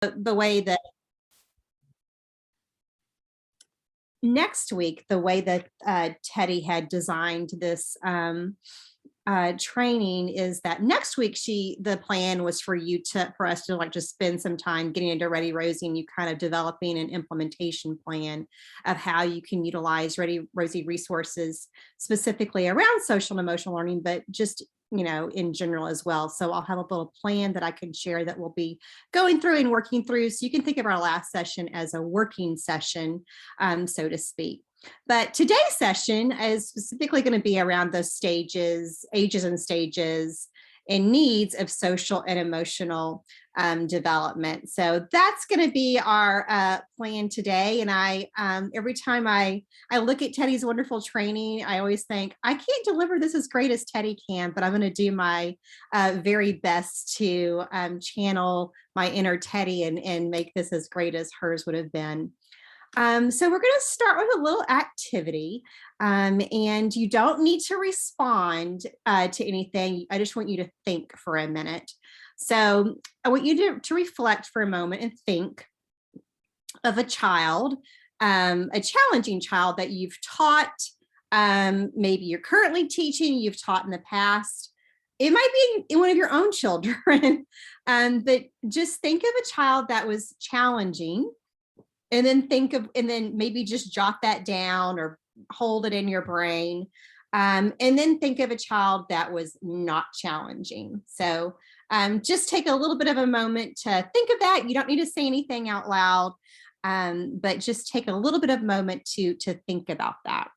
the way that next week, the way that Teddy had designed this training is that next week the plan was for us to like just spend some time getting into Ready Rosie and you kind of developing an implementation plan of how you can utilize Ready Rosie resources specifically around social and emotional learning, but just in general as well. So I'll have a little plan that I can share that we'll be going through and working through. So you can think of our last session as a working session, so to speak. But today's session is specifically going to be around those stages, ages and stages and needs of social and emotional development. So that's going to be our plan today. And I, every time I look at Teddy's wonderful training, I always think I can't deliver this as great as Teddy can, but I'm going to do my very best to channel my inner Teddy and make this as great as hers would have been. So we're going to start with a little activity, and you don't need to respond to anything. I just want you to think for a minute. So I want you to reflect for a moment and think of a child, a challenging child that you've taught, maybe you're currently teaching, you've taught in the past. It might be one of your own children, but just think of a child that was challenging. And then maybe just jot that down or hold it in your brain. And then think of a child that was not challenging. So just take a little bit of a moment to think of that. You don't need to say anything out loud, but just take a little bit of a moment to think about that.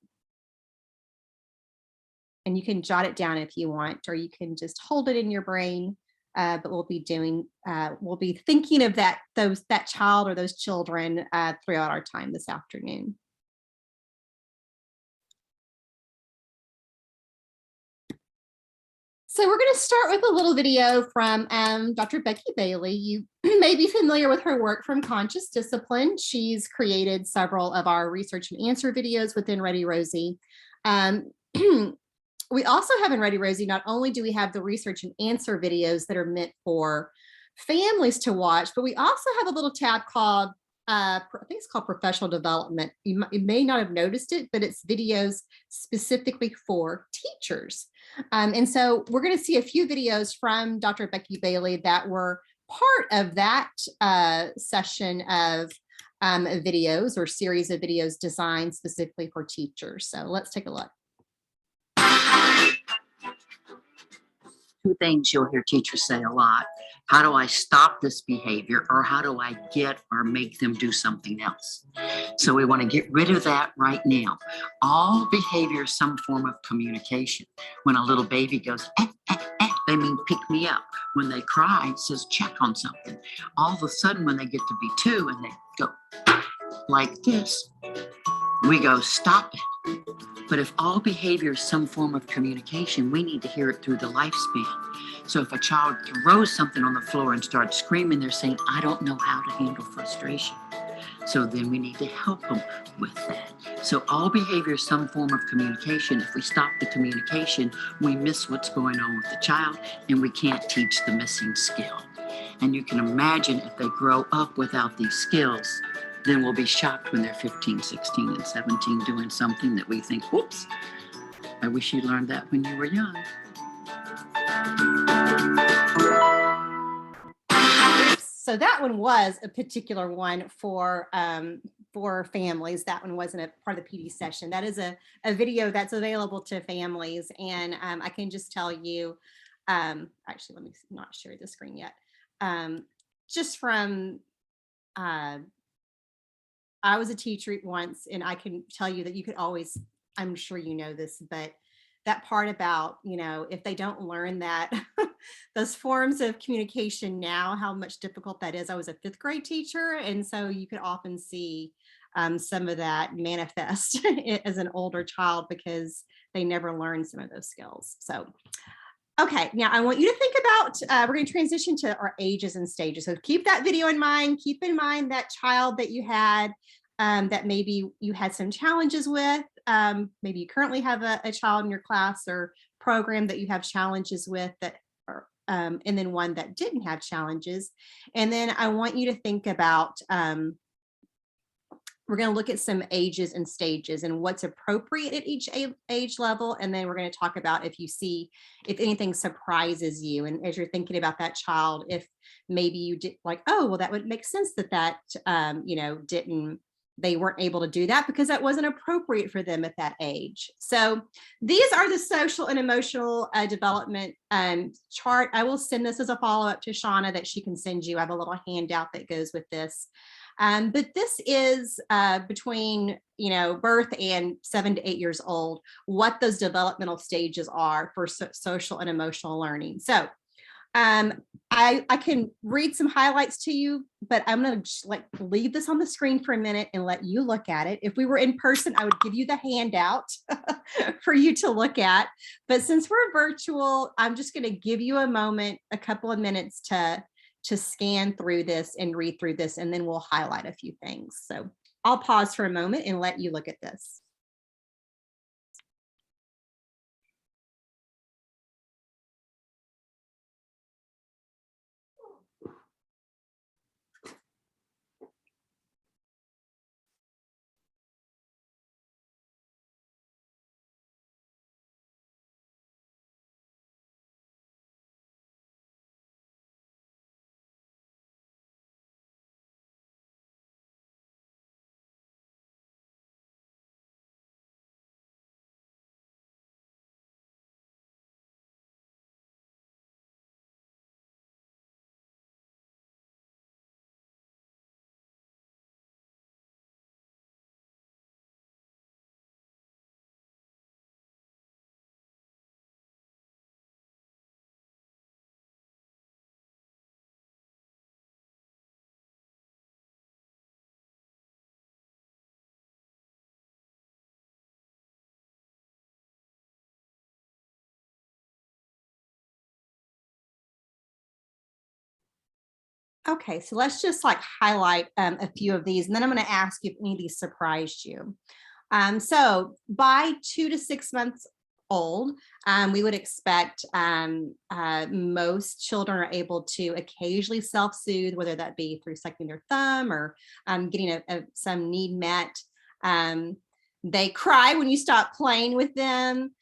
And you can jot it down if you want, or you can just hold it in your brain. But we'll be thinking of that child or those children throughout our time this afternoon. So we're going to start with a little video from Dr. Becky Bailey. You may be familiar with her work from Conscious Discipline. She's created several of our research and answer videos within Ready Rosie. We also have in Ready Rosie, not only do we have the research and answer videos that are meant for families to watch, but we also have a little tab called, I think it's called Professional Development. You may not have noticed it, but it's videos specifically for teachers. And so we're going to see a few videos from Dr. Becky Bailey that were part of that session of videos or series of videos designed specifically for teachers. So let's take a look. Two things you'll hear teachers say a lot. How do I stop this behavior, or how do I get or make them do something else? So we want to get rid of that right now. All behavior is some form of communication. When a little baby goes, they mean pick me up. When they cry, it says check on something. All of a sudden, when they get to be 2 and they go like this, we go stop it. But if all behavior is some form of communication, we need to hear it through the lifespan. So if a child throws something on the floor and starts screaming, they're saying, I don't know how to handle frustration. So then we need to help them with that. So all behavior is some form of communication. If we stop the communication, we miss what's going on with the child, and we can't teach the missing skill. And you can imagine if they grow up without these skills, then we'll be shocked when they're 15, 16, and 17 doing something that we think, whoops, I wish you learned that when you were young. So that one was a particular one for families. That one wasn't a part of the PD session. That is a video that's available to families. And I can just tell you, actually, let me not share the screen yet. Just from, I was a teacher once, and I can tell you that you could always, I'm sure you know this, but that part about, if they don't learn that, those forms of communication now, how much difficult that is. I was a 5th grade teacher, and so you could often see some of that manifest as an older child because they never learned some of those skills. So, okay, now I want you to think about, we're going to transition to our ages and stages. So keep that video in mind. Keep in mind that child that you had that maybe you had some challenges with. Maybe you currently have a child in your class or program that you have challenges with that, or and then one that didn't have challenges. And then I want you to think about, we're going to look at some ages and stages and what's appropriate at each age level. And then we're going to talk about if you see, if anything surprises you. And as you're thinking about that child, if maybe you did like, oh, well, that would make sense that they weren't able to do that because that wasn't appropriate for them at that age. So these are the social and emotional development chart. I will send this as a follow-up to Shauna that she can send you. I have a little handout that goes with this. But this is between, birth and 7 to 8 years old, what those developmental stages are for social and emotional learning. So I can read some highlights to you, but I'm going to just leave this on the screen for a minute and let you look at it. If we were in person, I would give you the handout for you to look at. But since we're virtual, I'm just going to give you a moment, a couple of minutes to scan through this and read through this, and then we'll highlight a few things. So I'll pause for a moment and let you look at this. Okay, so let's just highlight a few of these, and then I'm going to ask you if any of these surprised you. So by 2 to 6 months old, we would expect most children are able to occasionally self-soothe, whether that be through sucking their thumb or getting some need met. They cry when you stop playing with them.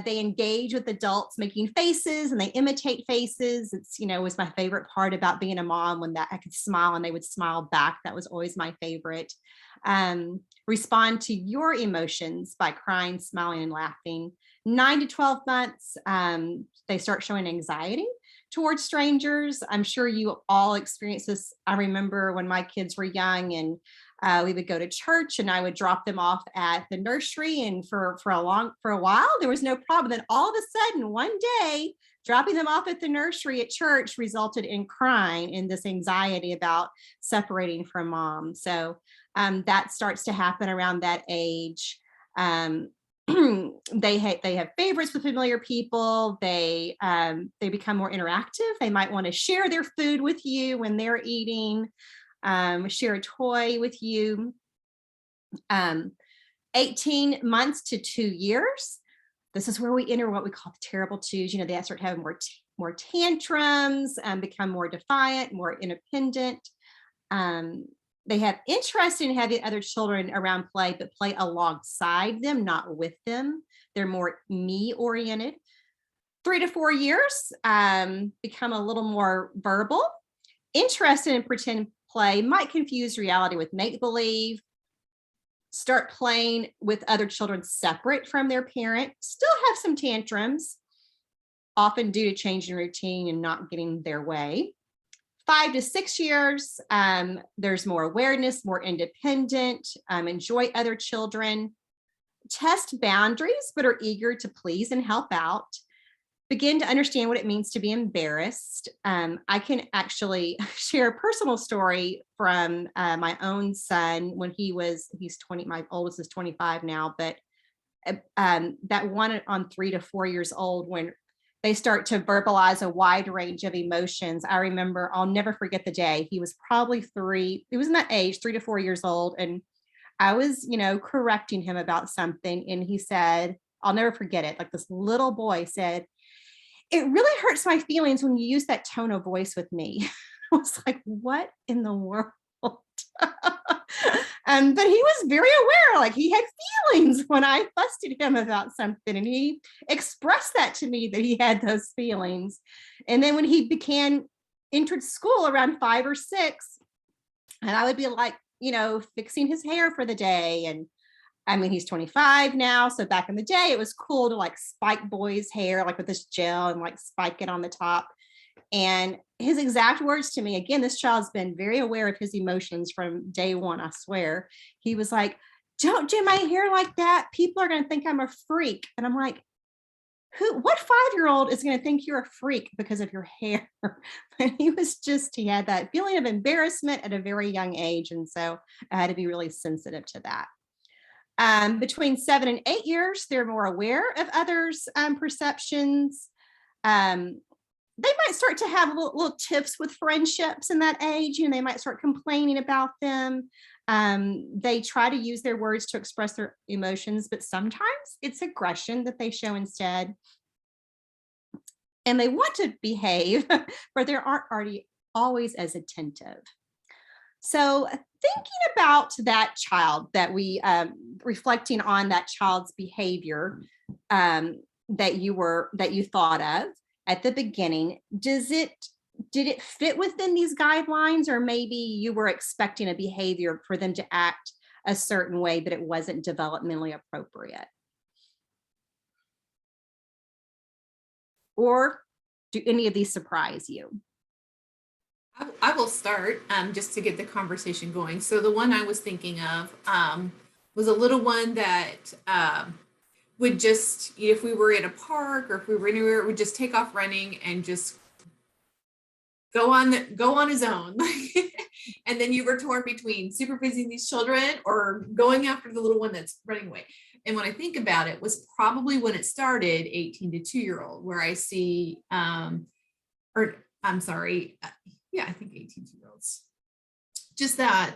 They engage with adults making faces and they imitate faces. It's, was my favorite part about being a mom, when that I could smile and they would smile back. That was always my favorite. Respond to your emotions by crying, smiling, and laughing. 9 to 12 months, they start showing anxiety towards strangers. I'm sure you all experience this. I remember when my kids were young and we would go to church and I would drop them off at the nursery, and for a while there was no problem. Then all of a sudden one day, dropping them off at the nursery at church resulted in crying and this anxiety about separating from mom. So that starts to happen around that age. They have favorites with familiar people. They become more interactive. They might want to share their food with you when they're eating, share a toy with you. 18 months to 2 years. This is where we enter what we call the terrible twos. They start having more tantrums, become more defiant, more independent. They have interest in having other children around play, but play alongside them, not with them. They're more me-oriented. 3 to 4 years, become a little more verbal. Interested in pretend play, might confuse reality with make-believe. Start playing with other children separate from their parent. Still have some tantrums, often due to changing routine and not getting their way. 5 to 6 years, there's more awareness, more independent, enjoy other children, test boundaries, but are eager to please and help out, begin to understand what it means to be embarrassed. I can actually share a personal story from my own son when he's 20, my oldest is 25 now, but that one on 3 to 4 years old, when they start to verbalize a wide range of emotions. I remember, I'll never forget the day. He was probably 3. He was in that age, 3 to 4 years old. And I was, correcting him about something. And he said, I'll never forget it. Like, this little boy said, it really hurts my feelings when you use that tone of voice with me. I was like, what in the world? But he was very aware, like he had feelings when I fussed at him about something, and he expressed that to me that he had those feelings. And then when he entered school around 5 or 6, and I would be like, fixing his hair for the day. And I mean, he's 25 now. So back in the day, it was cool to like spike boys' hair, like with this gel and like spike it on the top. And his exact words to me, again, this child's been very aware of his emotions from day one, I swear. He was like, don't do my hair like that. People are going to think I'm a freak. And I'm like, what 5-year-old is going to think you're a freak because of your hair? And he had that feeling of embarrassment at a very young age. And so I had to be really sensitive to that. Between 7 and 8 years, they're more aware of others' perceptions. They might start to have little tips with friendships in that age, and they might start complaining about them. They try to use their words to express their emotions, but sometimes it's aggression that they show instead. And they want to behave, but they aren't always as attentive. So thinking about that child that reflecting on that child's behavior that you thought of at the beginning, did it fit within these guidelines, or maybe you were expecting a behavior for them to act a certain way, but it wasn't developmentally appropriate? Or do any of these surprise you? I will start just to get the conversation going. So the one I was thinking of was a little one that would just, if we were at a park or if we were anywhere, would just take off running and just go on his own. And then you were torn between supervising these children or going after the little one that's running away. And when I think about it, was probably when it started, 18 to 2-year-old, where I see, or I'm sorry, yeah, I think 18 2-year-olds, just that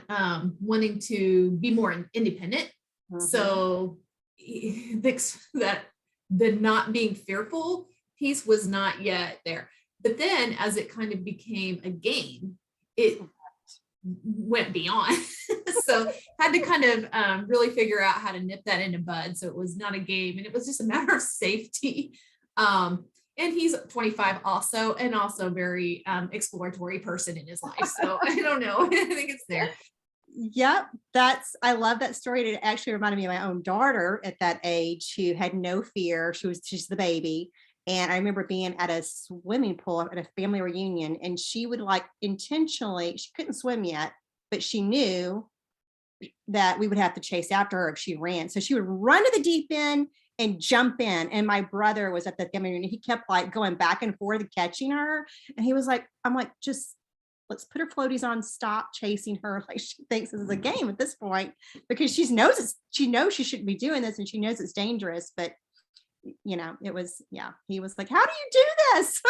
wanting to be more independent. Mm-hmm. So that the not being fearful piece was not yet there. But then as it kind of became a game, it went beyond. So had to kind of really figure out how to nip that in the bud. So it was not a game, and it was just a matter of safety. And he's 25 also, and also very exploratory person in his life. So I don't know. I think it's there. Yep. I love that story. It actually reminded me of my own daughter at that age, who had no fear. She's the baby. And I remember being at a swimming pool at a family reunion, and she would like intentionally, she couldn't swim yet, but she knew that we would have to chase after her if she ran. So she would run to the deep end and jump in. And my brother was at the family reunion. He kept like going back and forth and catching her. And he was like, I'm like, just let's put her floaties on, stop chasing her. Like, she thinks this is a game at this point, because she knows she shouldn't be doing this, and she knows it's dangerous. But it was, yeah, he was like, how do you do this?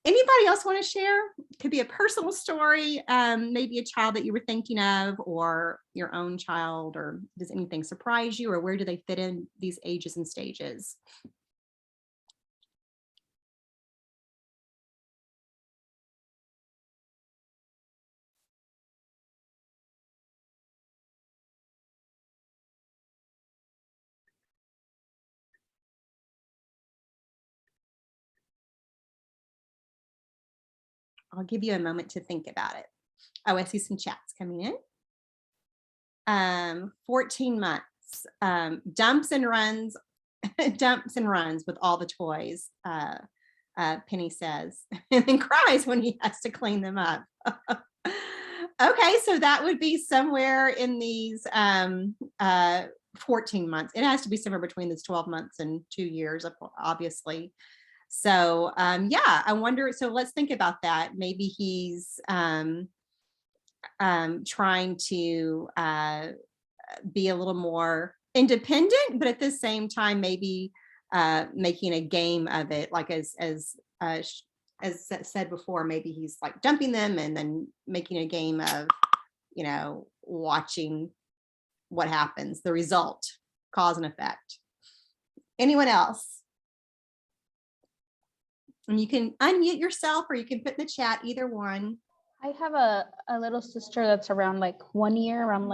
Anybody else want to share? Could be a personal story, maybe a child that you were thinking of, or your own child, or does anything surprise you, or where do they fit in these ages and stages? I'll give you a moment to think about it. Oh, I see some chats coming in. 14 months, dumps and runs with all the toys, Penny says, and then cries when he has to clean them up. Okay, so that would be somewhere in these 14 months. It has to be somewhere between this 12 months and 2 years, obviously. So yeah, I wonder, so let's think about that. Maybe he's trying to be a little more independent, but at the same time, maybe making a game of it. Like as said before, maybe he's like dumping them and then making a game of, watching what happens, the result, cause and effect. Anyone else? And you can unmute yourself or you can put in the chat, either one. I have a little sister that's around like 1 year, around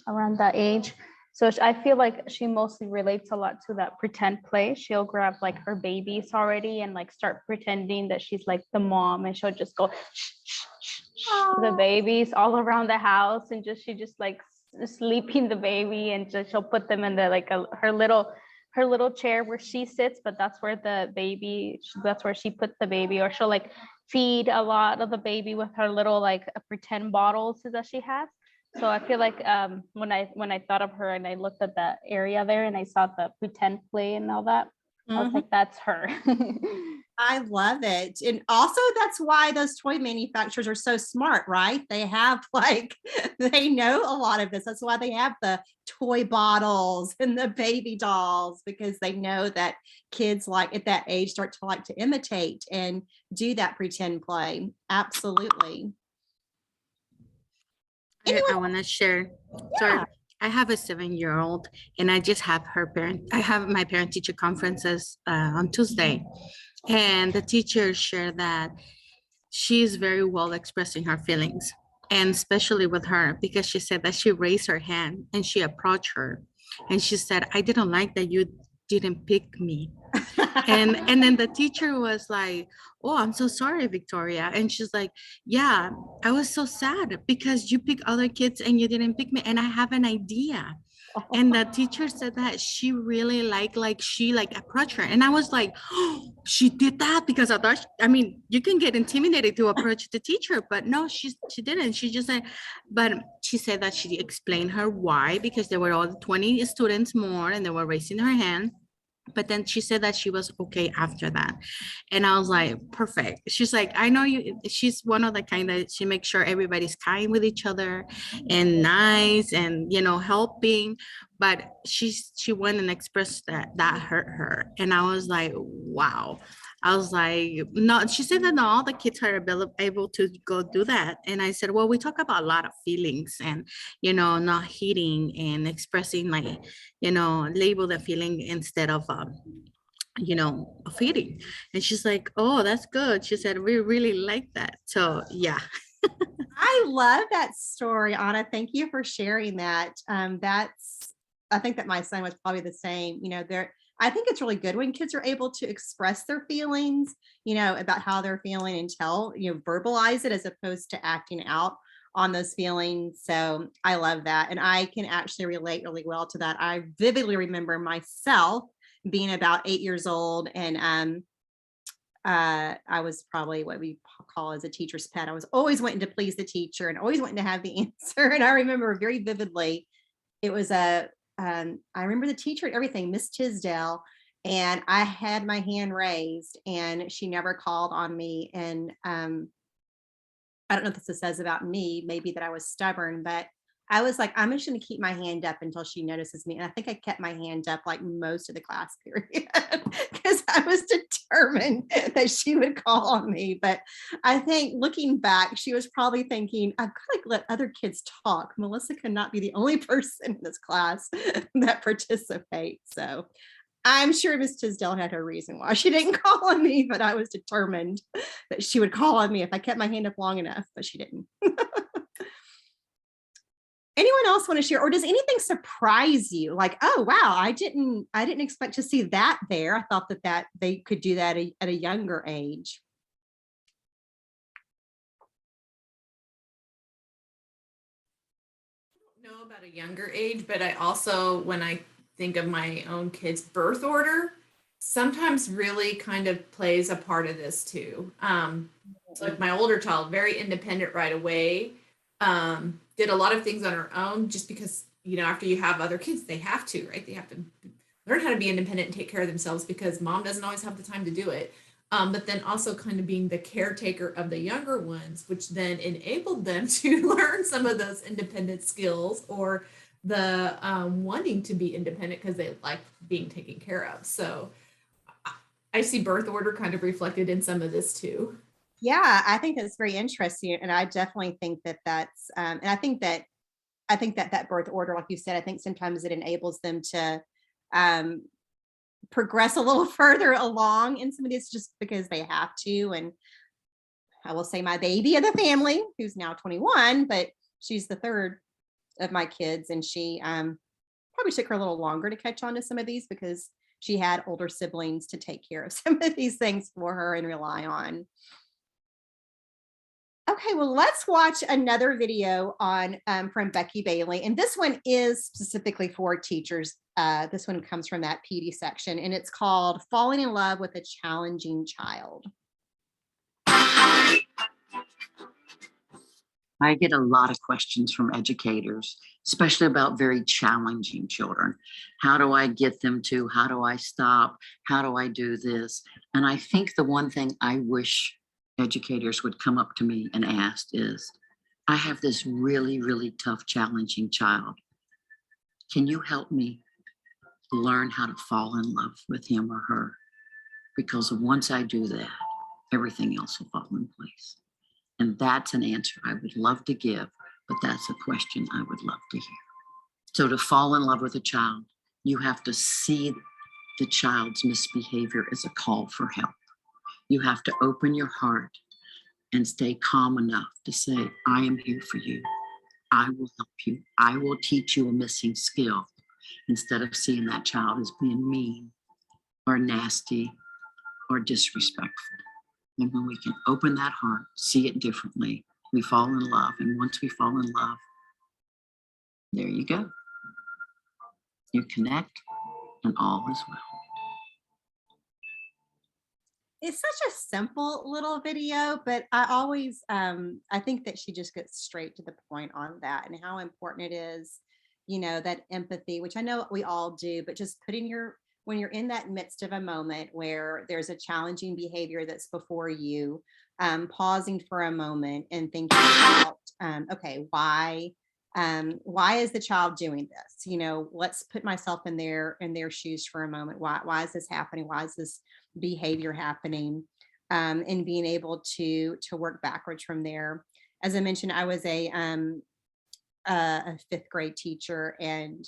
around that age. So I feel like she mostly relates a lot to that pretend play. She'll grab like her babies already and like start pretending that she's like the mom, and she'll just go shh, shh, shh, shh, to the babies all around the house, and she just like sleeping the baby, and just she'll put them in the like her little chair where she sits, but that's where that's where she puts the baby. Or she'll like feed a lot of the baby with her little like pretend bottles that she has. So I feel like when I thought of her and I looked at that area there and I saw the pretend play and all that, I was like, that's her. I love it. And also that's why those toy manufacturers are so smart, right? They have like, they know a lot of this. That's why they have the toy bottles and the baby dolls, because they know that kids like at that age start to like to imitate and do that pretend play. Absolutely. I want to share. Sorry, Yeah. I have a 7-year-old, and I just have I have my parent teacher conferences on Tuesday, and the teacher shared that she's very well expressing her feelings, and especially with her, because she said that she raised her hand and she approached her, and she said, "I didn't like that you didn't pick me." And then the teacher was like, "Oh, I'm so sorry, Victoria." And she's like, "Yeah, I was so sad because you pick other kids and you didn't pick me, and I have an idea." And the teacher said that she really she approached her, and I was like, "Oh, she did that?" Because I thought, I mean, you can get intimidated to approach the teacher, but no, she didn't. She just said, but she said that she explained her why, because there were all 20 students more and they were raising her hand. But then she said that she was okay after that. And I was like, perfect. She's like, I know you, she's one of the kind that she makes sure everybody's kind with each other and nice and, helping. But she went and expressed that hurt her. And I was like, wow. I was like, no, she said that not all the kids are able to go do that. And I said, well, we talk about a lot of feelings and, not hitting and expressing label the feeling instead of, feeding. And she's like, oh, that's good. She said, we really like that. So yeah. I love that story, Anna. Thank you for sharing that. I think that my son was probably the same. I think it's really good when kids are able to express their feelings, about how they're feeling and verbalize it as opposed to acting out on those feelings. So I love that. And I can actually relate really well to that. I vividly remember myself being about 8 years old, and I was probably what we call as a teacher's pet. I was always wanting to please the teacher and always wanting to have the answer. And I remember very vividly, it was I remember the teacher and everything, Miss Tisdale, and I had my hand raised and she never called on me. And I don't know what this says about me, maybe that I was stubborn, but I was like, I'm just going to keep my hand up until she notices me. And I think I kept my hand up like most of the class period because I was determined that she would call on me. But I think looking back, she was probably thinking, I've got to let other kids talk. Melissa cannot be the only person in this class that participates. So I'm sure Miss Tisdale had her reason why she didn't call on me, but I was determined that she would call on me if I kept my hand up long enough, but she didn't. Anyone else want to share, or does anything surprise you? Like, oh wow, I didn't expect to see that there. I thought that they could do that at a younger age. I don't know about a younger age, but I also, when I think of my own kid's birth order, sometimes really kind of plays a part of this too. Like my older child, very independent right away. Did a lot of things on her own just because, after you have other kids, they have to, right? They have to learn how to be independent and take care of themselves because mom doesn't always have the time to do it. But then also kind of being the caretaker of the younger ones, which then enabled them to learn some of those independent skills or the wanting to be independent because they like being taken care of. So I see birth order kind of reflected in some of this too. Yeah, I think that's very interesting. And I definitely think that that's, and I think that that birth order, like you said, I think sometimes it enables them to progress a little further along in some of these just because they have to. And I will say my baby of the family, who's now 21, but she's the third of my kids, and she probably took her a little longer to catch on to some of these because she had older siblings to take care of some of these things for her and rely on. Okay, well, let's watch another video on from Becky Bailey, and this one is specifically for teachers. This one comes from that PD section, and it's called "Falling in Love with a Challenging Child." I get a lot of questions from educators, especially about very challenging children. How do I get them to? How do I stop? How do I do this? And I think the one thing I wish educators would come up to me and ask is, I have this really, really tough, challenging child. Can you help me learn how to fall in love with him or her? Because once I do that, everything else will fall in place. And that's an answer I would love to give, but that's a question I would love to hear. So to fall in love with a child, you have to see the child's misbehavior as a call for help. You have to open your heart and stay calm enough to say, I am here for you. I will help you. I will teach you a missing skill, instead of seeing that child as being mean or nasty or disrespectful. And when we can open that heart, see it differently, we fall in love. And once we fall in love, there you go. You connect and all is well. It's such a simple little video, but I always I think that she just gets straight to the point on that and how important it is, that empathy, which I know we all do, but just when you're in that midst of a moment where there's a challenging behavior that's before you, pausing for a moment and thinking about, okay, why is the child doing this? Let's put myself in their shoes for a moment. Why is this happening? Why is this behavior happening? And being able to work backwards from there. As I mentioned, I was a fifth grade teacher, and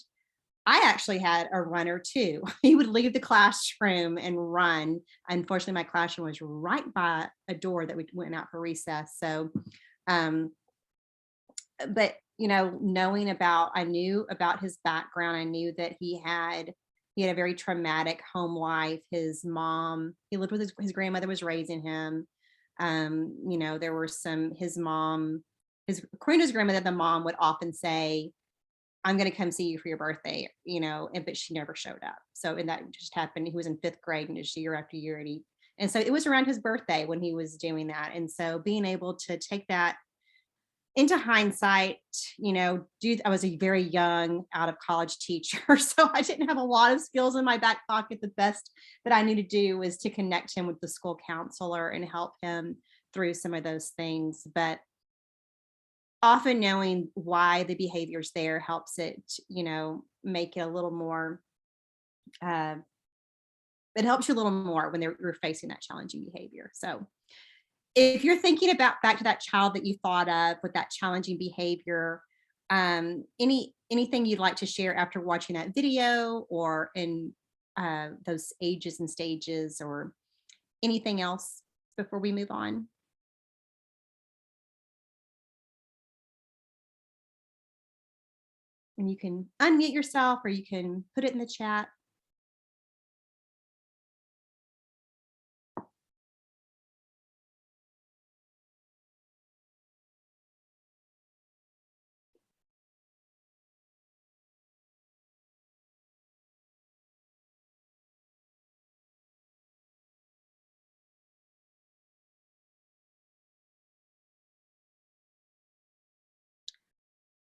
I actually had a runner too. He would leave the classroom and run. Unfortunately, my classroom was right by a door that we went out for recess. So, but I knew about his background. I knew that he had a very traumatic home life. His mom, he lived with his grandmother was raising him. There were according to his grandmother, the mom would often say, I'm going to come see you for your birthday, but she never showed up. So, and that just happened. He was in fifth grade, and just year after year. And so it was around his birthday when he was doing that. And so being able to take that into hindsight, I was a very young out of college teacher. So I didn't have a lot of skills in my back pocket. The best that I knew to do was to connect him with the school counselor and help him through some of those things. But often knowing why the behavior's there helps it, make it a little more, it helps you a little more when you're facing that challenging behavior. So if you're thinking about back to that child that you thought of with that challenging behavior, anything you'd like to share after watching that video, or in those ages and stages, or anything else before we move on? And you can unmute yourself, or you can put it in the chat.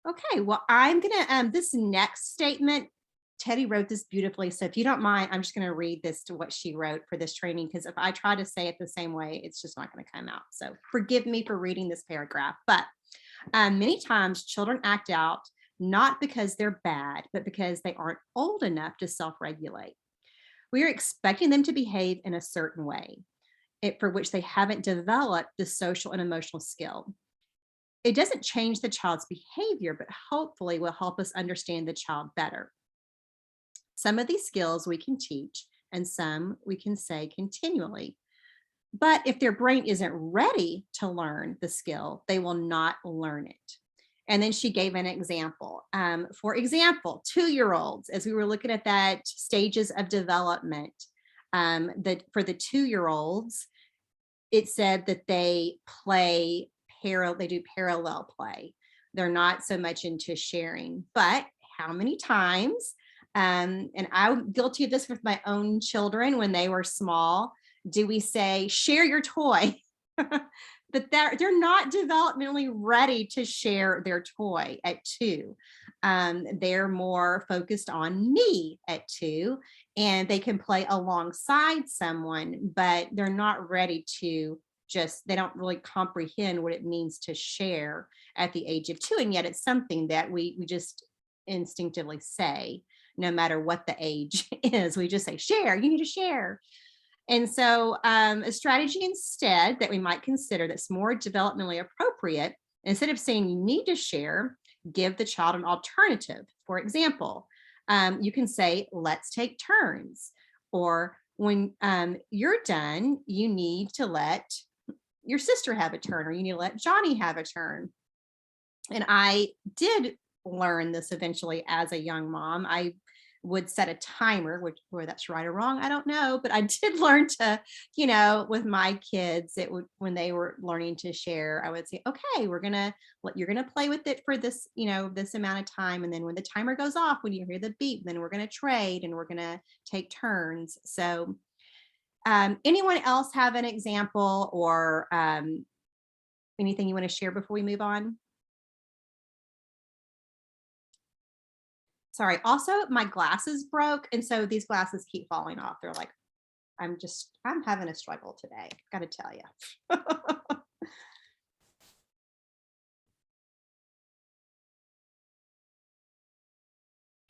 Okay, well, I'm gonna, this next statement, Teddy wrote this beautifully. So if you don't mind, I'm just gonna read this to what she wrote for this training, because if I try to say it the same way, it's just not gonna come out. So forgive me for reading this paragraph, but many times children act out not because they're bad, but because they aren't old enough to self-regulate. We are expecting them to behave in a certain way, for which they haven't developed the social and emotional skill. It doesn't change the child's behavior, but hopefully will help us understand the child better. Some of these skills we can teach, and some we can say continually. But if their brain isn't ready to learn the skill, they will not learn it. And then she gave an example. For example, 2-year-olds, as we were looking at that stages of development, that for the 2-year-olds, it said that they do parallel play. They're not so much into sharing. But how many times, and I'm guilty of this with my own children when they were small, do we say, share your toy? But they're not developmentally ready to share their toy at 2. They're more focused on me at 2, and they can play alongside someone, but they're not ready to they don't really comprehend what it means to share at the age of 2. And yet it's something that we just instinctively say, no matter what the age is. We just say, share, you need to share. And so a strategy instead that we might consider that's more developmentally appropriate, instead of saying you need to share, give the child an alternative. For example, you can say, let's take turns. Or when you're done, you need to let your sister have a turn, or you need to let Johnny have a turn. And I did learn this eventually as a young mom. I would set a timer, whether that's right or wrong, I don't know, but I did learn to, with my kids, when they were learning to share, I would say, okay, you're gonna play with it for this, this amount of time. And then when the timer goes off, when you hear the beep, then we're gonna trade and we're gonna take turns. So anyone else have an example or anything you want to share before we move on? Sorry. Also, my glasses broke. And so these glasses keep falling off. They're like, I'm having a struggle today. Got to tell you.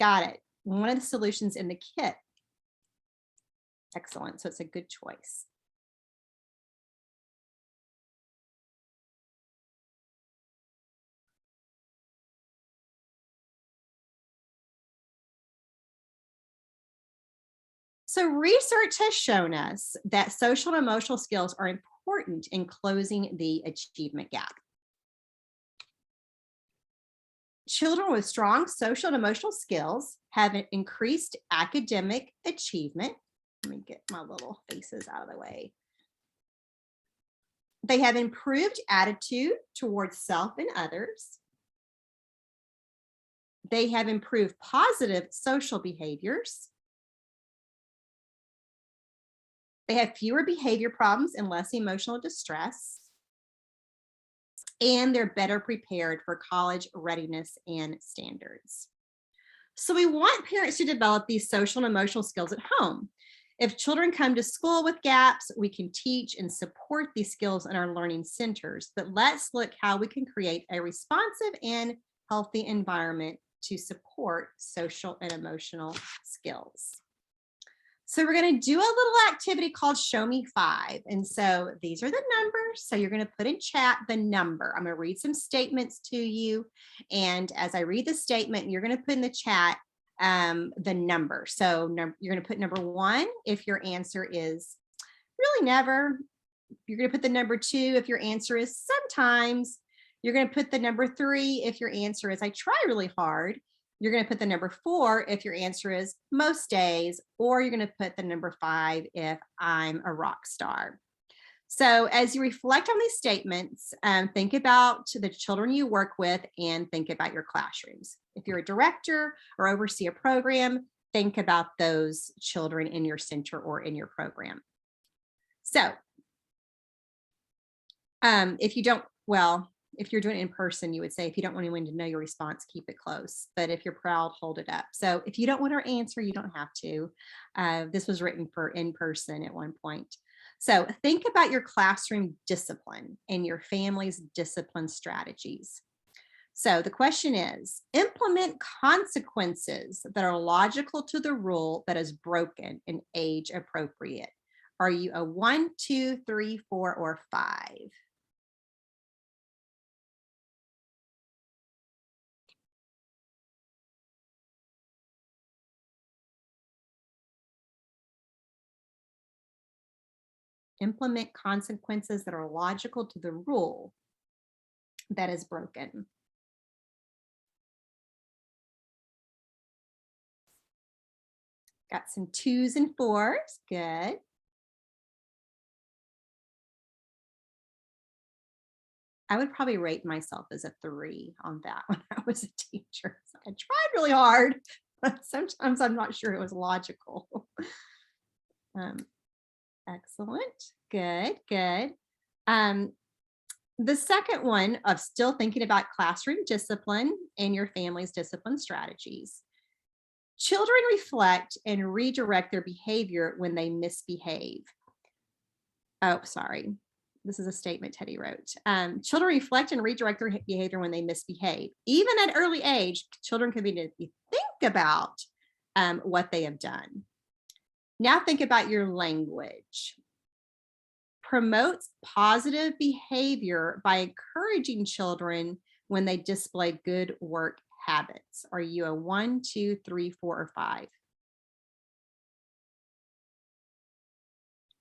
Got it. One of the solutions in the kit. Excellent. So it's a good choice. So research has shown us that social and emotional skills are important in closing the achievement gap. Children with strong social and emotional skills have an increased academic achievement. Let me get my little faces out of the way. They have improved attitude towards self and others. They have improved positive social behaviors. They have fewer behavior problems and less emotional distress. And they're better prepared for college readiness and standards. So we want parents to develop these social and emotional skills at home. If children come to school with gaps, we can teach and support these skills in our learning centers. But let's look how we can create a responsive and healthy environment to support social and emotional skills. So we're going to do a little activity called Show Me 5. And so these are the numbers. So you're going to put in chat the number. I'm going to read some statements to you. And as I read the statement, you're going to put in the chat the number. So you're going to put number 1 if your answer is really never. You're going to put the number 2 if your answer is sometimes. You're going to put the number 3 if your answer is I try really hard. You're going to put the number 4 if your answer is most days, or you're going to put the number 5 if I'm a rock star. So as you reflect on these statements, think about the children you work with and think about your classrooms. If you're a director or oversee a program, think about those children in your center or in your program. So if you're doing it in person, you would say, if you don't want anyone to know your response, keep it close. But if you're proud, hold it up. So if you don't want our answer, you don't have to. This was written for in person at one point. So think about your classroom discipline and your family's discipline strategies. So the question is, implement consequences that are logical to the rule that is broken and age appropriate. Are you a 1, 2, 3, 4, or 5? Implement consequences that are logical to the rule that is broken. Got some 2s and 4s. Good. I would probably rate myself as a 3 on that when I was a teacher. It's like I tried really hard, but sometimes I'm not sure it was logical. Um, excellent. Good, good. The second one of still thinking about classroom discipline and your family's discipline strategies. Children reflect and redirect their behavior when they misbehave. Oh, sorry. This is a statement Teddy wrote. Children reflect and redirect their behavior when they misbehave. Even at early age, children can begin to think about what they have done. Now think about your language. Promotes positive behavior by encouraging children when they display good work habits. Are you a 1, 2, 3, 4, or 5?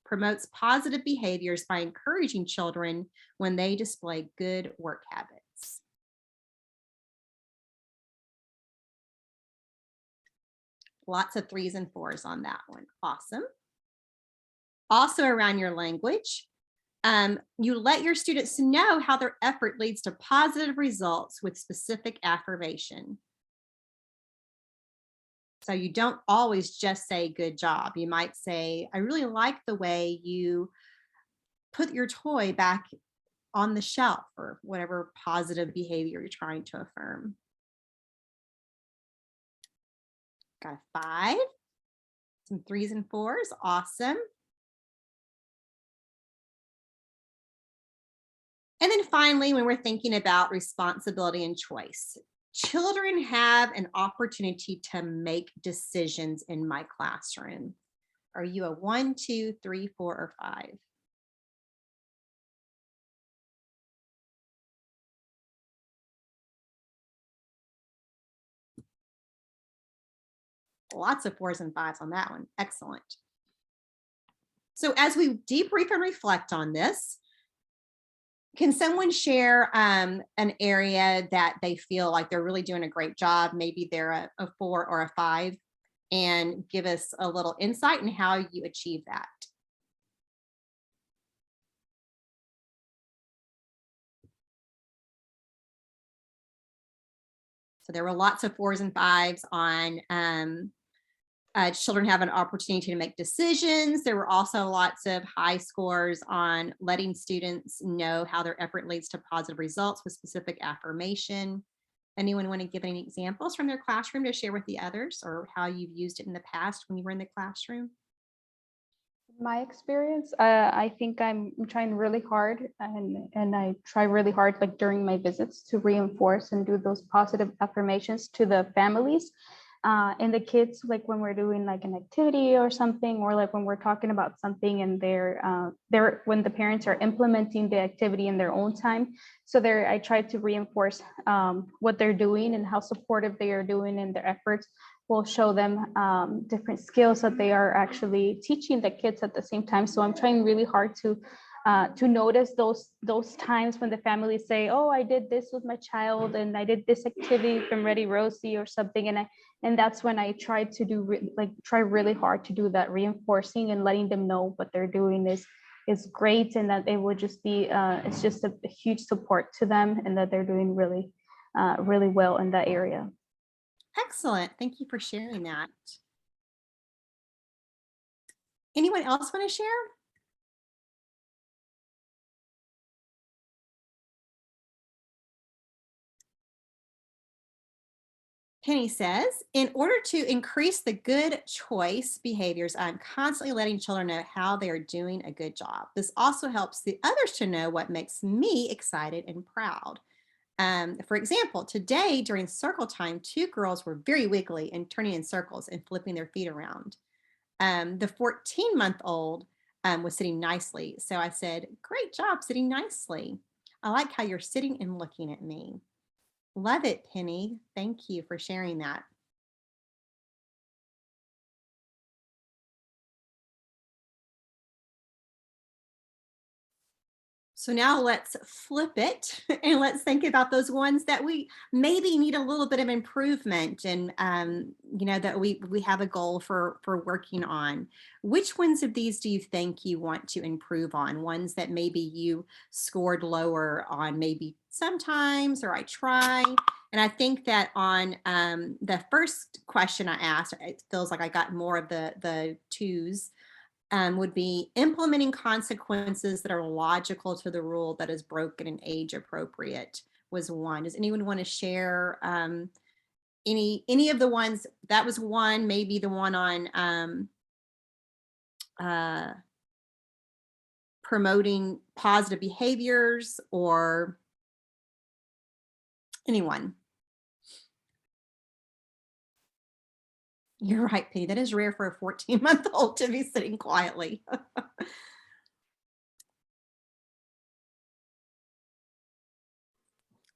Promotes positive behaviors by encouraging children when they display good work habits. Lots of 3s and 4s on that one. Awesome. Also around your language, you let your students know how their effort leads to positive results with specific affirmation. So you don't always just say good job. You might say, I really like the way you put your toy back on the shelf, or whatever positive behavior you're trying to affirm. Got a 5, some 3s and 4s. Awesome. And then finally, when we're thinking about responsibility and choice, children have an opportunity to make decisions in my classroom. Are you a 1, 2, 3, 4, or 5? Lots of 4s and 5s on that one. Excellent. So as we debrief and reflect on this, can someone share an area that they feel like they're really doing a great job? Maybe they're a 4 or a 5, and give us a little insight in how you achieve that. So there were lots of 4s and 5s on children have an opportunity to make decisions. There were also lots of high scores on letting students know how their effort leads to positive results with specific affirmation. Anyone want to give any examples from their classroom to share with the others, or how you've used it in the past when you were in the classroom? My experience, I think I'm trying really hard, and I try really hard, like during my visits, to reinforce and do those positive affirmations to the families and the kids, like when we're doing like an activity or something, or like when we're talking about something and they're when the parents are implementing the activity in their own time. So I try to reinforce what they're doing and how supportive they are doing in their efforts. We'll show them different skills that they are actually teaching the kids at the same time. So I'm trying really hard to notice those times when the families say, oh, I did this with my child, and I did this activity from Ready Rosie or something. And that's when I try to try really hard to do that reinforcing and letting them know what they're doing is great, and that it would just be it's just a huge support to them, and that they're doing really really well in that area. Excellent. Thank you for sharing that. Anyone else want to share? Penny says, in order to increase the good choice behaviors, I'm constantly letting children know how they are doing a good job. This also helps the others to know what makes me excited and proud. For example, today during circle time, 2 girls were very wiggly and turning in circles and flipping their feet around. The 14-month-old was sitting nicely. So I said, great job sitting nicely. I like how you're sitting and looking at me. Love it, Penny. Thank you for sharing that. So now let's flip it and let's think about those ones that we maybe need a little bit of improvement and that we have a goal for working on. Which ones of these do you think you want to improve on? Ones that maybe you scored lower on, maybe sometimes, or I try. And I think that on the first question I asked, it feels like I got more of the twos, would be implementing consequences that are logical to the rule that is broken and age appropriate was one. Does anyone want to share any of the ones? That was one, maybe the one on uh, promoting positive behaviors, or anyone? You're right, Penny. That is rare for a 14-month-old to be sitting quietly.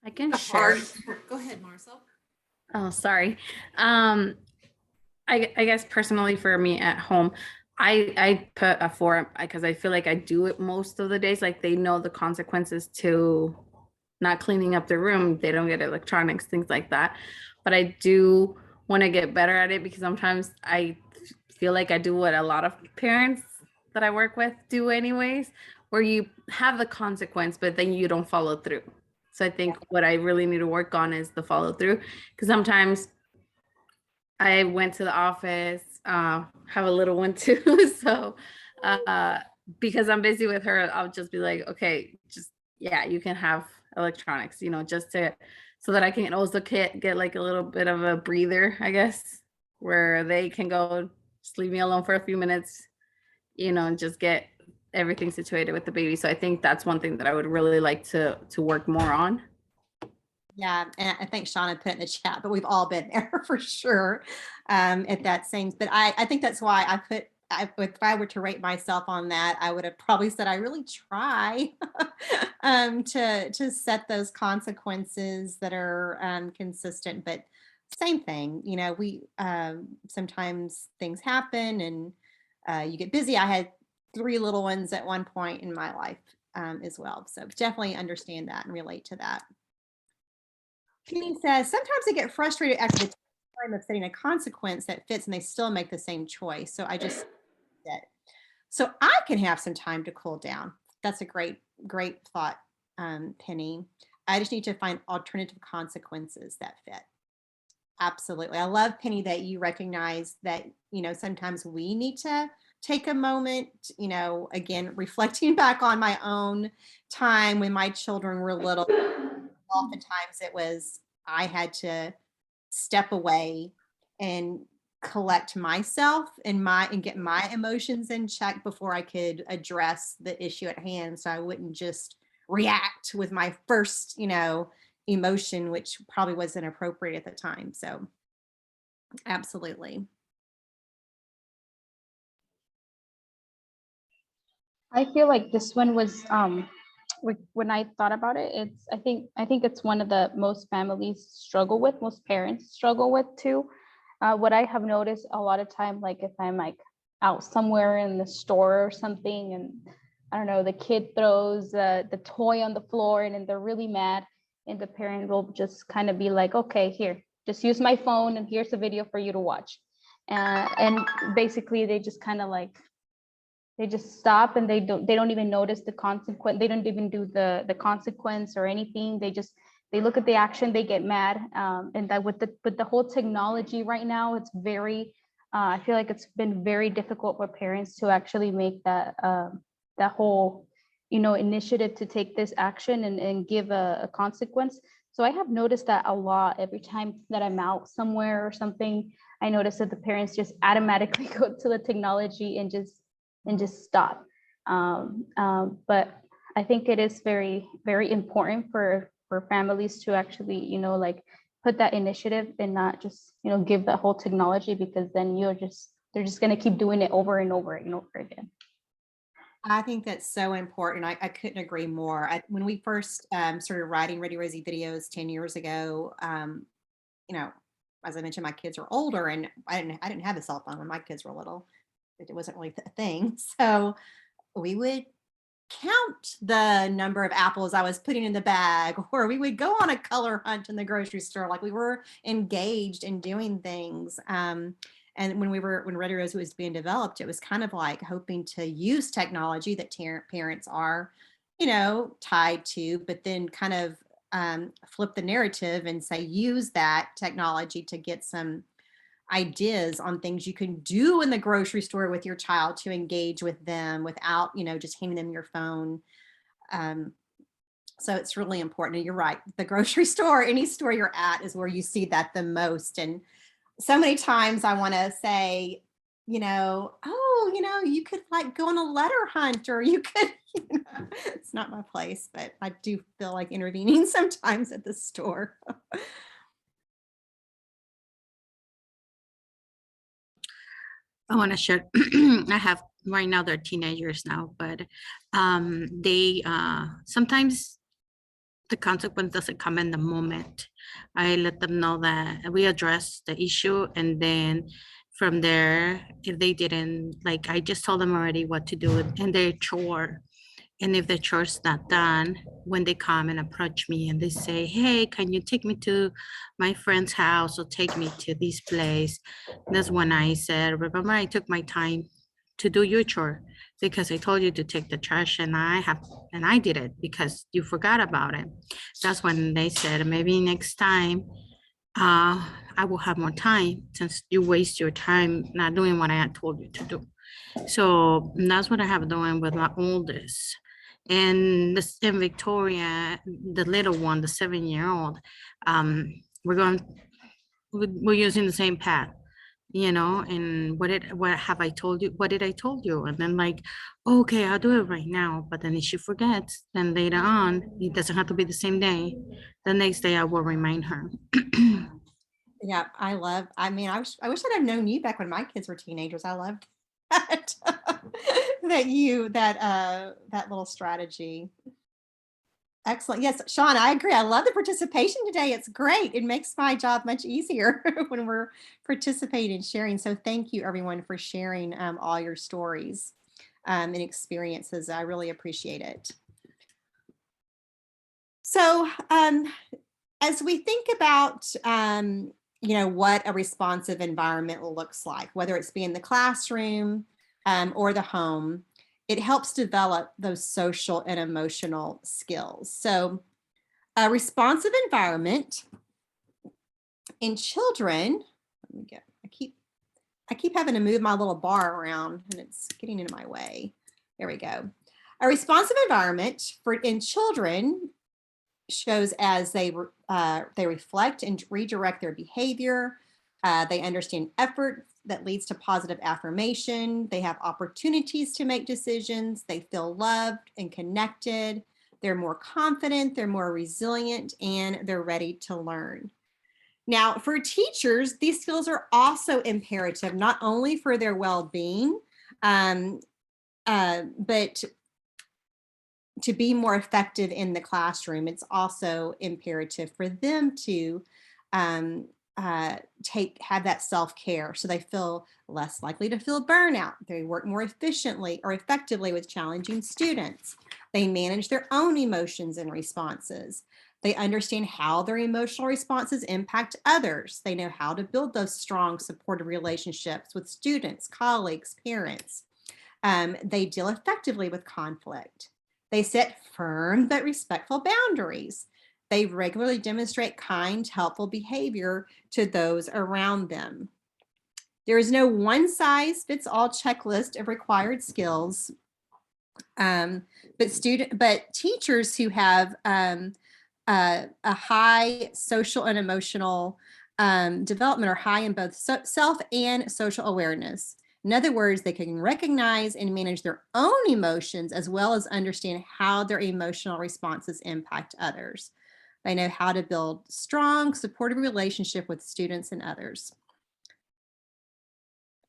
I can The share. hard, go ahead, Marcel. Oh, sorry. I guess personally for me at home, I put a 4 because I feel like I do it most of the days. Like they know the consequences to not cleaning up their room. They don't get electronics, things like that. But I do want to get better at it because sometimes I feel like I do what a lot of parents that I work with do anyways, where you have the consequence, but then you don't follow through. So I think what I really need to work on is the follow through, because sometimes I went to the office, have a little one too. So because I'm busy with her, I'll just be like, okay, just, yeah, you can have electronics, just to, so that I can also get like a little bit of a breather, I guess, where they can go, just leave me alone for a few minutes, and just get everything situated with the baby. So I think that's one thing that I would really like to work more on. Yeah, and I think Shauna put it in the chat, but we've all been there for sure, at that same. But I think that's why I put. If I were to rate myself on that, I would have probably said I really try to set those consequences that are consistent. But same thing, we sometimes things happen and you get busy. I had 3 little ones at one point in my life as well, so definitely understand that and relate to that. Penny says, sometimes I get frustrated after the time of setting a consequence that fits and they still make the same choice. So I just did. So I can have some time to cool down. That's a great thought, Penny. I just need to find alternative consequences that fit. Absolutely. I love, Penny, that you recognize that, sometimes we need to take a moment, again, reflecting back on my own time when my children were little. Oftentimes it was, I had to step away and collect myself and get my emotions in check before I could address the issue at hand. So I wouldn't just react with my first, emotion, which probably wasn't appropriate at the time. So absolutely. I feel like this one was when I thought about it, I think it's one of the most families struggle with, most parents struggle with too. What I have noticed a lot of time, like if I'm like out somewhere in the store or something, and I don't know, the kid throws the toy on the floor and then they're really mad, and the parent will just kind of be like, okay, here, just use my phone and here's a video for you to watch. And basically they just kind of like they just stop and they don't even notice the consequence. They don't even do the consequence or anything. They look at the action, they get mad. And that with the whole technology right now, it's very I feel like it's been very difficult for parents to actually make that whole initiative to take this action and give a consequence. So I have noticed that a lot. Every time that I'm out somewhere or something, I notice that the parents just automatically go to the technology and just stop. But I think it is very, very important for families to actually, like put that initiative and not just, give the whole technology, because then they're just going to keep doing it over and over and over again. I think that's so important. I couldn't agree more. When we first started writing Ready Rosie videos 10 years ago, as I mentioned, my kids are older and I didn't have a cell phone when my kids were little. It wasn't really a thing. So we would count the number of apples I was putting in the bag, or we would go on a color hunt in the grocery store. Like we were engaged in doing things. And when Ready Rosie was being developed, it was kind of like hoping to use technology that parents are, tied to, but then kind of flip the narrative and say, use that technology to get some ideas on things you can do in the grocery store with your child to engage with them without, just handing them your phone. So it's really important. And you're right. The grocery store, any store you're at, is where you see that the most. And so many times I want to say, you could like go on a letter hunt, or you could, it's not my place, but I do feel like intervening sometimes at the store. I want to share. I have right now, they're teenagers now, but they sometimes the consequence doesn't come in the moment. I let them know that we address the issue, and then from there, if they didn't, like, I just told them already what to do in their chore. And if the chore's not done, when they come and approach me and they say, hey, can you take me to my friend's house or take me to this place? That's when I said, remember, I took my time to do your chore because I told you to take the trash, and I did it because you forgot about it. That's when they said, maybe next time I will have more time, since you waste your time not doing what I had told you to do. So that's what I have doing with my oldest. And this in Victoria, the little one, the 7-year-old, we're using the same path, and what have I told you? What did I told you? And then like, okay, I'll do it right now. But then if she forgets, then later on, it doesn't have to be the same day. The next day I will remind her. Yeah, I wish I'd have known you back when my kids were teenagers. I loved that, that little strategy. Excellent. Yes, Sean, I agree. I love the participation today. It's great. It makes my job much easier when we're participating and sharing. So thank you everyone for sharing all your stories and experiences. I really appreciate it. So as we think about what a responsive environment looks like, whether it's be in the classroom or the home, it helps develop those social and emotional skills. So a responsive environment in children, I keep having to move my little bar around and it's getting in my way. There we go. A responsive environment in children shows as they reflect and redirect their behavior. They understand effort that leads to positive affirmation. They have opportunities to make decisions. They feel loved and connected. They're more confident, they're more resilient, and they're ready to learn. Now, for teachers, these skills are also imperative, not only for their well-being, but to be more effective in the classroom. It's also imperative for them to have that self-care, so they feel less likely to feel burnout. They work more efficiently or effectively with challenging students. They manage their own emotions and responses. They understand how their emotional responses impact others. They know how to build those strong, supportive relationships with students, colleagues, parents. They deal effectively with conflict. They set firm but respectful boundaries. They regularly demonstrate kind, helpful behavior to those around them. There is no one-size-fits-all checklist of required skills, but teachers who have a high social and emotional development are high in both self and social awareness. In other words, they can recognize and manage their own emotions as well as understand how their emotional responses impact others. They know how to build strong, supportive relationship with students and others.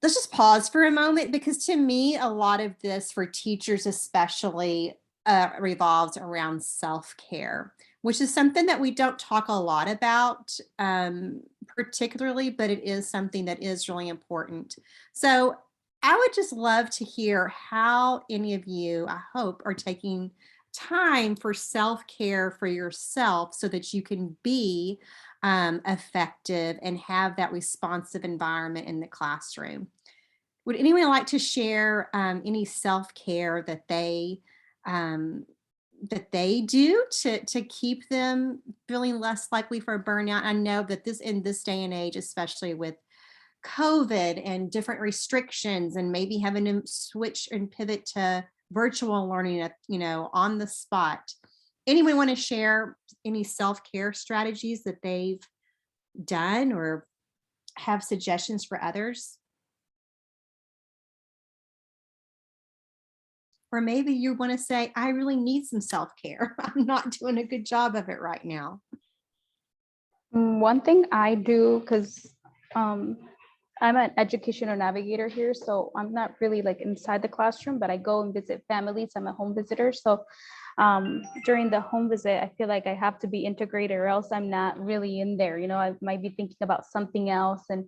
Let's just pause for a moment, because to me, a lot of this for teachers especially revolves around self-care, which is something that we don't talk a lot about particularly, but it is something that is really important. So I would just love to hear how any of you, I hope, are taking time for self-care for yourself so that you can be effective and have that responsive environment in the classroom. Would anyone like to share any self-care um, that they do to keep them feeling less likely for burnout? I know that this in this day and age, especially with COVID and different restrictions and maybe having to switch and pivot to virtual learning at, on the spot. Anyone want to share any self-care strategies that they've done or have suggestions for others? Or maybe you want to say, I really need some self-care. I'm not doing a good job of it right now. One thing I do, because I'm an educational navigator here, so I'm not really like inside the classroom, but I go and visit families. I'm a home visitor. So during the home visit, I feel like I have to be integrated or else I'm not really in there. I might be thinking about something else. And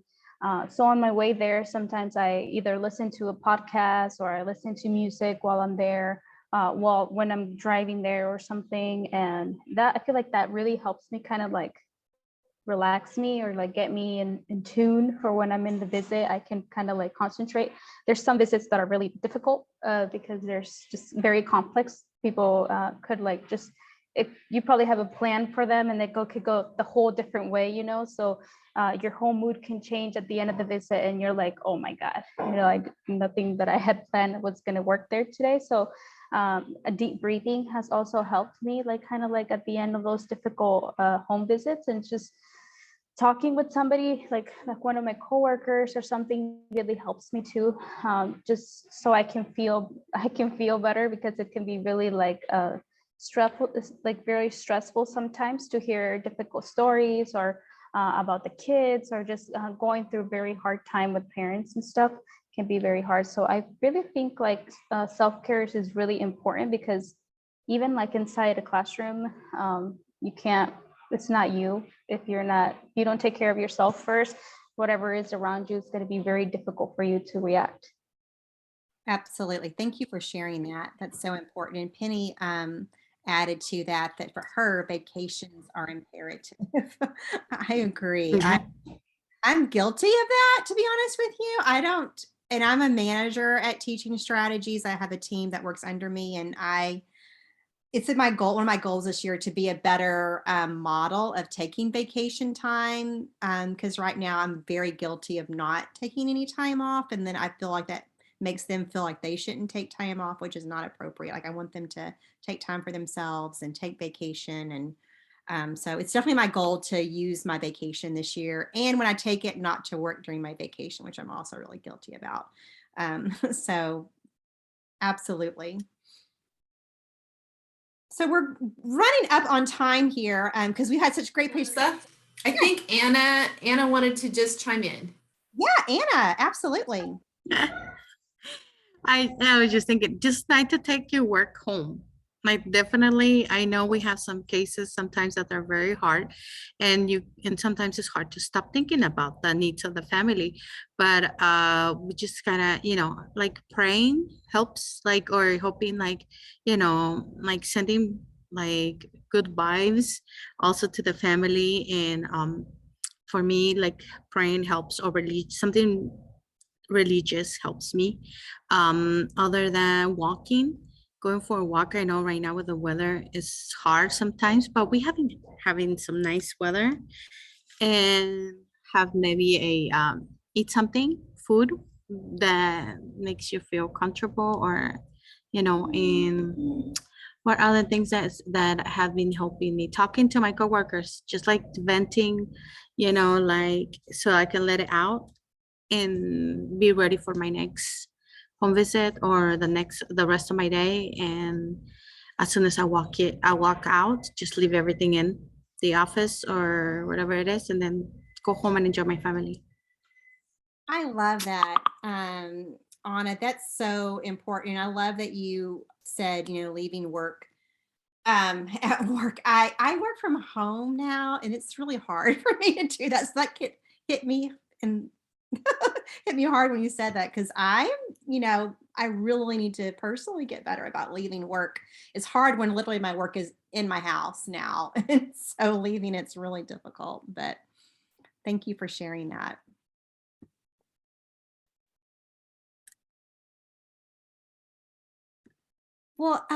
so on my way there, sometimes I either listen to a podcast or I listen to music while I'm there, when I'm driving there or something. And that, I feel like that really helps me kind of like relax me or like get me in tune for when I'm in the visit. I can kind of like concentrate. There's some visits that are really difficult because there's just very complex. People could like just, if you probably have a plan for them and could go the whole different way, so your whole mood can change at the end of the visit and you're like, oh my God, like nothing that I had planned was going to work there today. So a deep breathing has also helped me, like kind of like at the end of those difficult home visits, and just talking with somebody like one of my coworkers or something really helps me too, just so I can feel better, because it can be really like stressful, like very stressful sometimes to hear difficult stories or about the kids, or just going through very hard time with parents and stuff can be very hard. So I really think like self-care is really important, because even like inside a classroom, you can't, it's not you. If you don't take care of yourself first, whatever is around you is going to be very difficult for you to react. Absolutely. Thank you for sharing that. That's so important. And Penny added to that for her, vacations are imperative. I agree. I'm guilty of that, to be honest with you. And I'm a manager at Teaching Strategies. I have a team that works under me, and it's in my goal, one of my goals this year, to be a better model of taking vacation time. Because right now I'm very guilty of not taking any time off. And then I feel like that makes them feel like they shouldn't take time off, which is not appropriate. Like I want them to take time for themselves and take vacation. And so it's definitely my goal to use my vacation this year. And when I take it, not to work during my vacation, which I'm also really guilty about. So absolutely. So we're running up on time here because we had such great Lisa, I think Anna wanted to just chime in. Yeah, Anna, absolutely. I was just thinking, just not to take your work home. Like definitely, I know we have some cases sometimes that are very hard, and sometimes it's hard to stop thinking about the needs of the family. But we just kind of, like praying helps, like, or hoping, like, like sending like good vibes also to the family. And for me, like praying helps, or something religious helps me. Other than walking, going for a walk. I know right now with the weather is hard sometimes, but we have been having some nice weather, and have maybe eat something, food that makes you feel comfortable, or and what other things that have been helping me, talking to my coworkers, just like venting, like so I can let it out and be ready for my next home visit or the rest of my day. And as soon as I walk out, just leave everything in the office or whatever it is, and then go home and enjoy my family. I love that, Anna. That's so important. I love that you said, leaving work at work. I work from home now, and it's really hard for me to do that. So that hit me and hit me hard when you said that because I really need to personally get better about leaving work. It's hard when literally my work is in my house now. And so leaving it's really difficult. But thank you for sharing that. Well,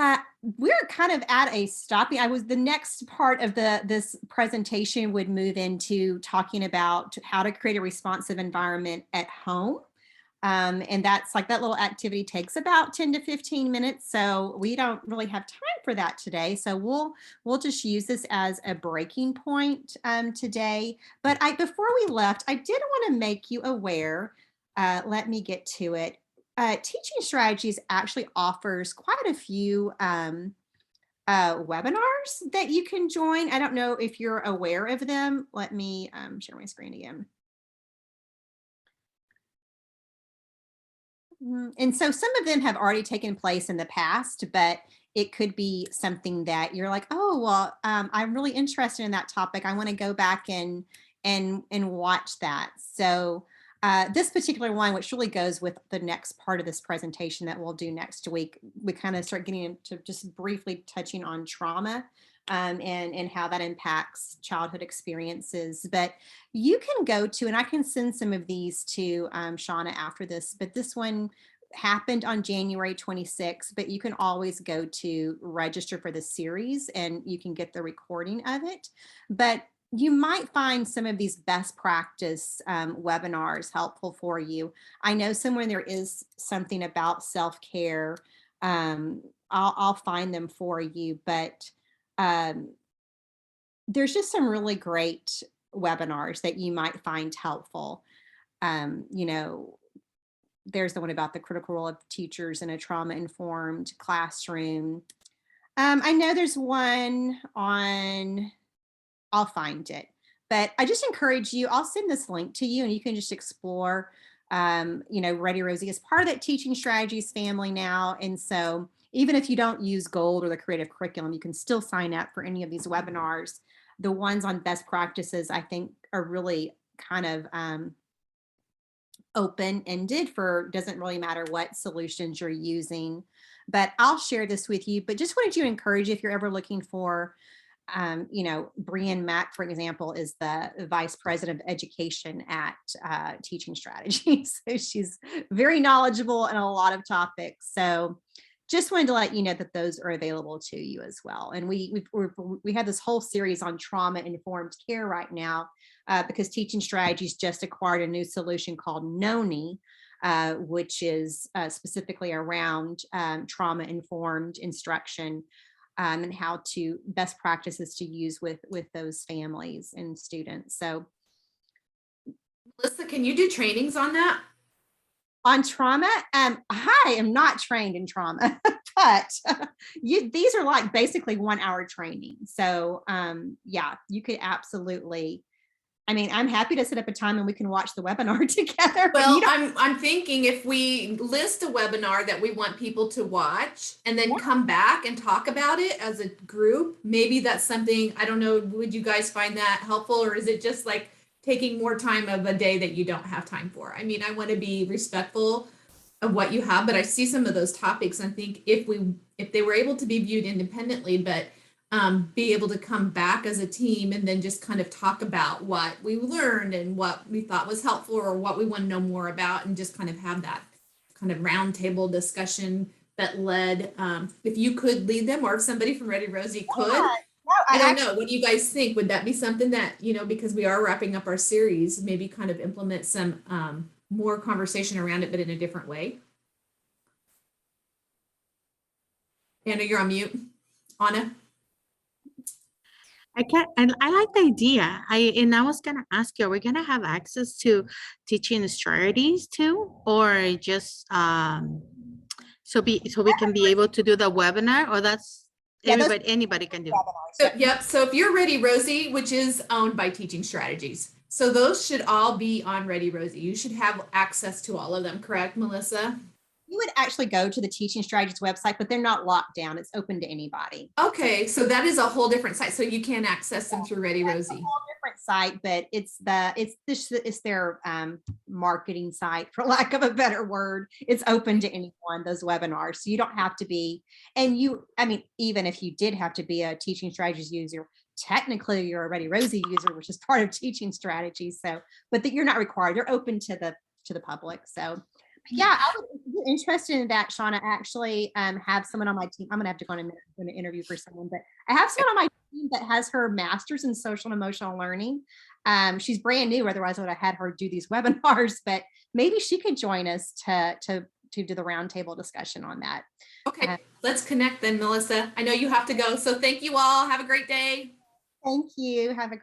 we're kind of at a stopping. The next part of this presentation would move into talking about how to create a responsive environment at home. And that's like that little activity takes about 10 to 15 minutes. So we don't really have time for that today. So we'll just use this as a breaking point today. But before we left, I did want to make you aware, let me get to it. Teaching Strategies actually offers quite a few webinars that you can join. I don't know if you're aware of them. Let me share my screen again. And so some of them have already taken place in the past, but it could be something that you're like, oh, well, I'm really interested in that topic. I want to go back and watch that. So this particular one, which really goes with the next part of this presentation that we'll do next week, we kind of start getting into just briefly touching on trauma and how that impacts childhood experiences. But you can go to, and I can send some of these to Shauna after this, but this one happened on January 26th, but you can always go to register for the series and you can get the recording of it. But you might find some of these best practice webinars helpful for you. I know somewhere there is something about self-care. I'll find them for you, but there's just some really great webinars that you might find helpful. There's the one about the critical role of teachers in a trauma-informed classroom. I know there's one on, I'll find it, but I just encourage you, I'll send this link to you and you can just explore, Ready Rosie is part of that Teaching Strategies family now. And so even if you don't use Gold or the creative curriculum, you can still sign up for any of these webinars. The ones on best practices, I think, are really kind of open-ended for, doesn't really matter what solutions you're using. But I'll share this with you, but just wanted to encourage you if you're ever looking for, Brian Mack, for example, is the vice president of education at Teaching Strategies. So she's very knowledgeable in a lot of topics. So just wanted to let you know that those are available to you as well. And we have this whole series on trauma-informed care right now because Teaching Strategies just acquired a new solution called Noni, which is specifically around trauma-informed instruction and how to best practices to use with those families and students. So, Melissa, can you do trainings on that? On trauma, I am not trained in trauma, but these are like basically 1 hour training. So yeah, you could absolutely. I mean, I'm happy to set up a time and we can watch the webinar together. Well, I'm thinking if we list a webinar that we want people to watch and then come back and talk about it as a group, maybe that's something, I don't know, would you guys find that helpful, or is it just like taking more time of a day that you don't have time for? I mean, I want to be respectful of what you have, but I see some of those topics. I think if they were able to be viewed independently, but be able to come back as a team and then just kind of talk about what we learned and what we thought was helpful or what we want to know more about, and just kind of have that kind of roundtable discussion that led, if you could lead them, or if somebody from Ready Rosie could. Yeah. No, I don't know. What do you guys think? Would that be something that, because we are wrapping up our series, maybe kind of implement some more conversation around it, but in a different way? Anna, you're on mute. Anna? I like the idea. I was gonna ask you, are we gonna have access to Teaching Strategies too, or just so we can be able to do the webinar, or that's anybody can do? So, yep. So if you're Ready Rosie, which is owned by Teaching Strategies, so those should all be on Ready Rosie. You should have access to all of them, correct, Melissa? You would actually go to the Teaching Strategies website, but they're not locked down. It's open to anybody. Okay, so that is a whole different site. So you can access them through Ready Rosie. Different site, but it's their marketing site, for lack of a better word. It's open to anyone, those webinars. So you don't have to be, I mean, even if you did have to be a Teaching Strategies user, technically you're a Ready Rosie user, which is part of Teaching Strategies. So, but that you're not required. They're open to the public. So yeah, if you're interested in that, Shauna, actually have someone on my team. I'm gonna have to go on an interview for someone, but I have someone on my team that has her master's in social and emotional learning. She's brand new, otherwise I would have had her do these webinars, but maybe she could join us to do the roundtable discussion on that. Okay, let's connect then, Melissa. I know you have to go. So thank you all. Have a great day. Thank you. Have a great